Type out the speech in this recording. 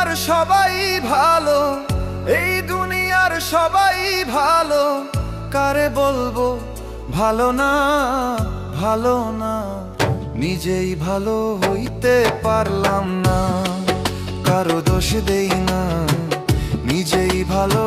দুনিয়ার সবাই ভালো, এই দুনিয়ার সবাই ভালো, কারে বলবো ভালো না, ভালো না। নিজেই ভালো হইতে পারলাম না, কারো দোষ দেই না, নিজেই ভালো